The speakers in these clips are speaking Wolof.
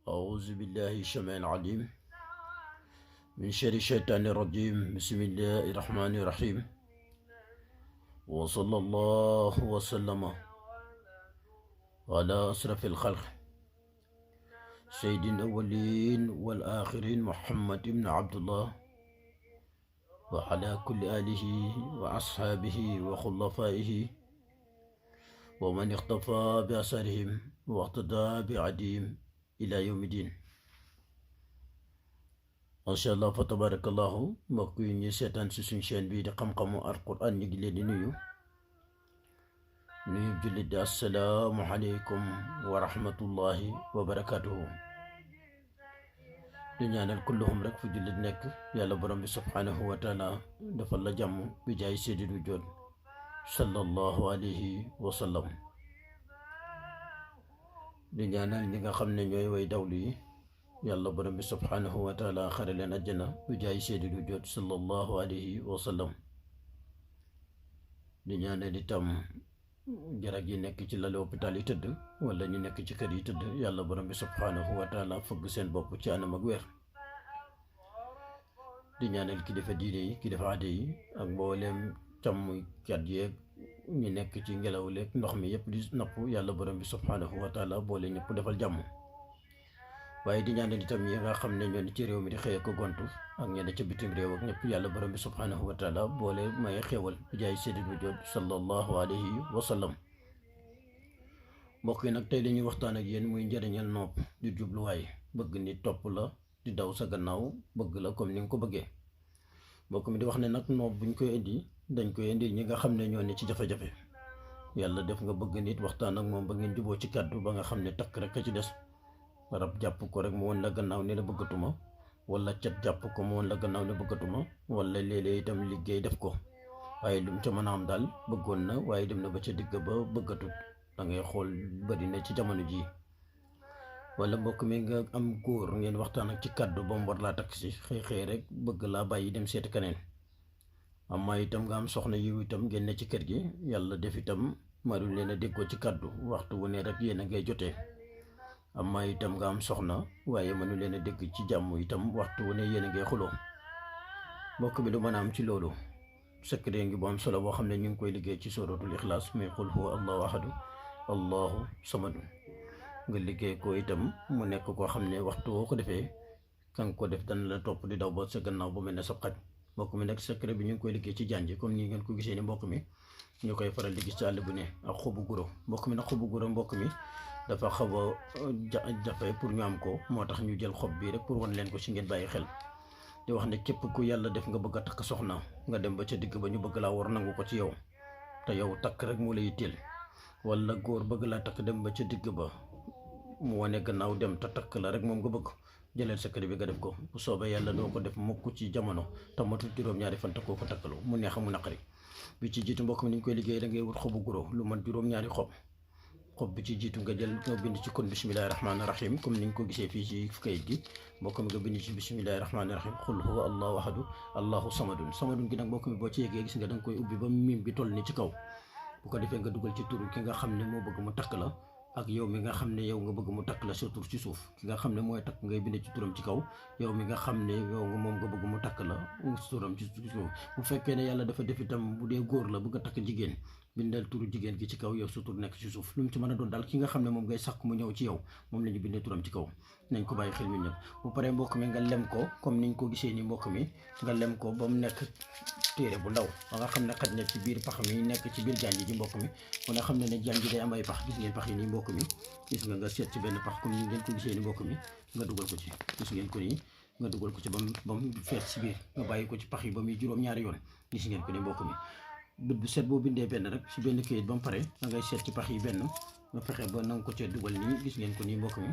أعوذ بالله السميع العليم من شر الشيطان الرجيم. بسم الله الرحمن الرحيم. وصلى الله وسلم على أشرف الخلق سيد الأولين والآخرين محمد بن عبد الله وعلى كل آله وأصحابه وخلفائه ومن اقتفى بأثرهم واقتدى بعديهم إلى يوم الدين. ما شاء الله فتبارك الله. mbokk yi ñu seetaan si suñ chaîne bii di xam-xamu alquran ñu ngi leen di nuyu jullit di assalaamu aleykum wa rahmatullahi wa barakatuhu. di ñaanal kulluhum rek fu jullit nekk yàlla borom bi subhanahu wa taala defal la jàmm bi jaay seydil wujood sallallahu alayhi wa sallam. di ñaanal ñi nga xam ne ñooy way dawlu yi yàlla borom bi subhanahu wa taala xare leen àjjana bi jaay seydil wujood sallallahu alayhi wa sallam. di ñaanal itam jarag yi nekk ci lali hôpital yi tëdd wala ñu nekk ci kër yi tëdd yàlla borom bi subhanahu wa taala fëgg seen bopp ci anam ak weer. di ñaanal kilifa diine yi kilifa aada yi ak mbooleem càmmkat yeeg ñu nekk ci ngelaw leeg ndox mi yëpp di napp yàlla borom bi subhanahu wa taala boole ñëpp defal jàmm. waaye di ñaanal itam yi nga xam ne ñoo ne ci réew mi di xëye ko gontu ak ñenn ca bitim réew ak ñëpp yàlla borom bi subhanahu wa taala boole maye xéewal bi jaay seydil wujood sallallahu alayhi wa sallam. mbokk yi nag tey dañuy waxtaan ak yéen muy njëriñal nopp di jubluwaay bëgg nit topp la di daw sa gannaaw bëgg la comme ni nga ko bëggee. mbokk mi di wax ne nag nopp buñ koy indi dañ koy indi ñi nga xam ne ñoo ne ci jafe-jafe. yàlla def nga bëgg nit waxtaan ak moom ba ngeen juboo ci kàddu ba nga xam ne takk rek a ci des. rab jàpp ko rek mu woon la gannaaw ne la bëggatuma wala cat jàpp ko mu woon la gannaaw ne bëggatuma wala léeg-léeg itam liggéey def ko waaye lu mu ca mën a am daal bëggoon na waaye dem na ba ca digg ba bëggatut. da ngay xool bari na ci jamono ji. wala mbokk mi nga am góor ngeen waxtaan ak ci kàddu ba mu war laa takk si xëy rek bëgg laa bàyyi dem seeti keneen. amaa itam nga am soxna yiw itam ngeen ne ci kër gi yàlla def itam maruñ leen a déggoo ci kàddu waxtu wu ne rek yéen a ngay jotee. amaa itam nga am soxna waaye mënu leen a dégg ci jàmm itam waxtu wu ne yéen a ngay xuloo. mbokk mi du mën a am ci loolu secret ngi bu am solo boo xam ne ñu ngi koy liggéey ci suratul ixlaas muy qul huwa allahu ahadu allahu samadu. nga liggéey ko itam mu nekk koo xam ne waxtu woo ko defee kan ko def dana la topp di daw ba sa gannaaw bu mel ne sab xaj. mbokk mi nag secret bi ñu ngi koy liggéey ci jànji comme ni ngeen ko gisee ni mbokk mi ñu koy faral di gis ci àll bu ne ak xobu guro. mbokk mi nag xobu guro mbokk mi dafa xaw a jafe pour ñu am ko moo tax ñu jël xob bi rek pour wan leen ko ci ngeen bàyyi xel. di wax ne képp ku yàlla def nga bëgg a takk soxna nga dem ba ca digg ba ñu bëgg laa war nangu ko ci yow te yow takk rek moo lay teel wala góor bëgg laa takk dem ba ca digg ba mu wane gannaaw dem te takk la rek moom nga bëgg jëleel secret bi nga def ko bu soobee yàlla doo ko def mukk ci jamono te matul juróom-ñaari fan te koo ko takkaloo mu neex mu naqari. bi ci jiitu mbokk mi ni ñu koy liggéey da ngay wut xobu guro lu man juróom-ñaari xob bi ci jiitu nga jël nga bind ci kon bismillahi rahmaani rahim comme ni nga ko gisee fii ci kayit gi. mbokk mi nga bind ci bismillahi rahmaani rahim xul huwa allahu ahadu allahu samadun. samadun gi nag mbokk mi boo ci yeggee gis nga da nga koy ubbi ba mim bi toll ni ci kaw. bu ko defee nga dugal ci turu ki nga xam ne moo bëgg mu takk la ak yow mi nga xam ne yow nga bëgg mu takk la sa tur ci suuf. ki nga xam ne mooy takk ngay bind ci turam ci kaw yow mi nga xam ne yow moom nga bëgg mu takk la turam ci suuf. bu fekkee ne yàlla dafa def itam bu dee góor la bëgg a takk jigéen bindal turu jigéen gi ci kaw yow sa tur nekk ci suuf. lu mu ci mën a doon daal ki nga xam ne moom ngay sàkk mu ñëw ci yow moom la ñu bindee turam ci kaw. nañ ko bàyyi xel ñun ñëpp. bu paree mbokk mi nga lem ko comme niñ ko gisee ni mbokk mi nga lem ko ba mu nekk téere bu ndaw ba nga xam ne xaj na ci biir pax mi nekk ci biir janj ji mbokk mi ba nga xam ne janj day am ay pax. gis ngeen pax yi nii mbokk mi gis nga seet ci benn pax comme ni ngeen ko gisee ni mbokk mi nga dugal ko ci. gis ngeen ko nii nga dugal ko ci ba mu fees ci biir nga bàyyi ko ci pax yi ba muy juróom-ñaari yoon. gis ngeen ko ni mbokk mi bët bu set boo bindee benn rek ci benn këyit ba mu pare da ngay seet ci pax yi benn nga fexe ba nanga ko cee dugal nii. gis ngeen ko nii mbokk mi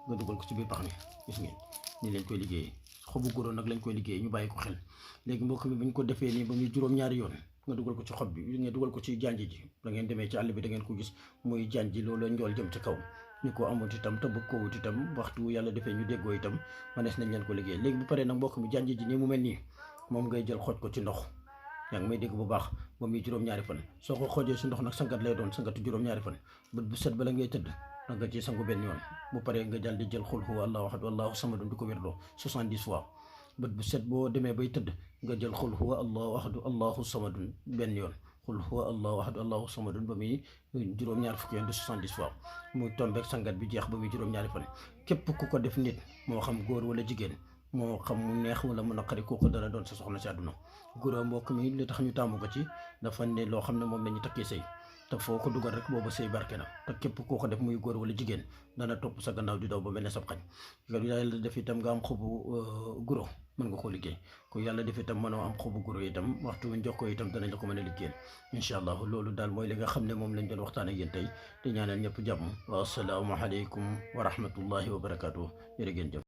nga dugal ko ci biir pax mi. gis ngeen ni leen koy liggéeyee xobu guro nag lañ koy liggéey ñu bàyyi ko xel. léegi mbokk mi bu ñu ko defee nii ba muy juróom-ñaari yoon nga dugal ko ci xob bi nga dugal ko ci janj ji. da ngeen demee ci àll bi da ngeen ko gis muy janj ji loolu njool jëm ci kaw. ñu ko amut itam te bëgg ko wut itam waxtu yàlla defee ñu déggoo itam manees nañ leen ko liggéey. léegi bu paree nag mbokk mi janj ji nii mu mel nii moom ngay jël xooj ko ci ndox. yaa ngi may dégg bu baax ba muy juróom-ñaari fan soo ko xoojee si ndox nag sangat lay doon sangatu juróom-ñaari fan bët bu set bala ngay tëdd da nga ci sangu benn yoon bu paree nga dal di jël xul huwa allahu ahad allahu samadun di ko wérdoo 70 fois bët bu set boo demee bay tëdd nga jël xul huwa allahu ahad allahu samadun benn yoon xul huwa allahu ahad allahu samadun ba muy juróom-ñaar fukki yoon di 70 fois muy tombeek sangat bi jeex ba muy juróom-ñaari fan képp ku ko def nit moo xam góor wala jigéen moo xam mu neex wala mu naqari kooku dana doon sa soxna si àdduna gura mbokk mi li tax ñu taamu ko ci dafa ne loo xam ne moom la ñu takkee sëy te foo ko dugal rek booba sëy barke na te képp koo ko def muy góor wala jigéen dana topp sa gannaaw di daw ba mel ne sab xañ ko yàlla def itam nga am xobu guro mën nga koo liggéey ko yàlla def itam mënoo am xobu guro itam waxtu wi jox ko itam danañ la ko mën a liggéeyal incha allah loolu daal mooy li nga xam ne moom lañ doon waxtaan ak yéen tey di ñaanal ñëpp jàmm wa assalaamu aleykum wa rahmatullahi wa barakaatu jërë ngeen jëf